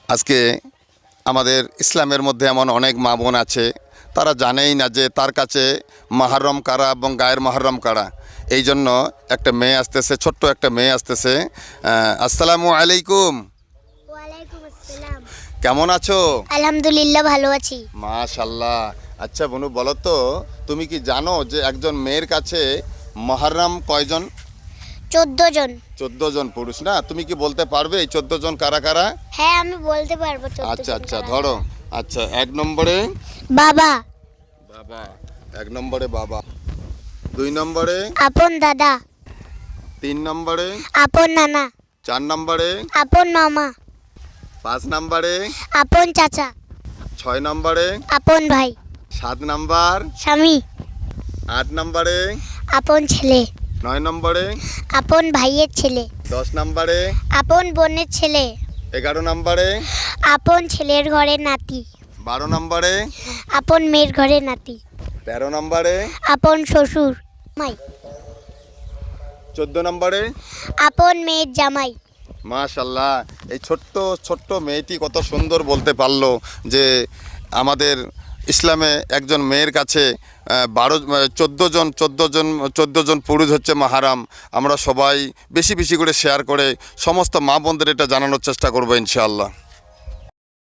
আজকে আমাদের ইসলামের মধ্যে এমন অনেক মা বোন আছে, তারা জানেই না যে তার কাছে মাহরম কারা এবং গায়ের মাহরম কারা। এই জন্য একটা মেয়ে আসতেছে, ছোট্ট একটা মেয়ে আসতেছে। আসসালামু আলাইকুম। ওয়ালাইকুম আসসালাম। কেমন আছো? আলহামদুলিল্লাহ, ভালো আছি। মাশাআল্লাহ। আচ্ছা বোনু, বলো তো, তুমি কি জানো যে একজন মেয়ের কাছে মাহরম কয়জন? 14 জন। 14 জন পুরুষ না? তুমি কি বলতে পারবে এই 14 জন কারা কারা? হ্যাঁ, আমি বলতে পারবো 14 আচ্ছা জন আচ্ছা, কারা ধরো। কারা। আচ্ছা, 1 নম্বরে বাবা, বাবা, 1 নম্বরে বাবা। 2 নম্বরে আপন দাদা, 3 নম্বরে আপন নানা, 4 নম্বরে আপন মামা, 5 নম্বরে আপন চাচা, 6 নম্বরে আপন ভাই, 7 নম্বর, স্বামী, 8 নম্বরে, আপন ছেলে, 9 নম্বরে, আপন ভাইয়ের ছেলে, 10 নম্বরে, আপন বোনের ছেলে, 11 নম্বরে, আপন ছেলের ঘরের নাতি, 12 নম্বরে, আপন মেয়ের ঘরের নাতি, 13 নম্বরে, আপন শ্বশুর জামাই, 14 নম্বরে। আপন মেয়ের জামাই। মাশাআল্লাহ, এই ছোট্ট ছোট্ট মেয়েটি কত সুন্দর বলতে পারলো যে আমাদের ইসলামে একজন মেয়ের কাছে 14 জন পুরুষ হচ্ছে মাহারাম। আমরা সবাই বেশি বেশি করে শেয়ার করে সমস্ত মা বোনদের এটা জানানোর চেষ্টা করবো ইনশাআল্লাহ।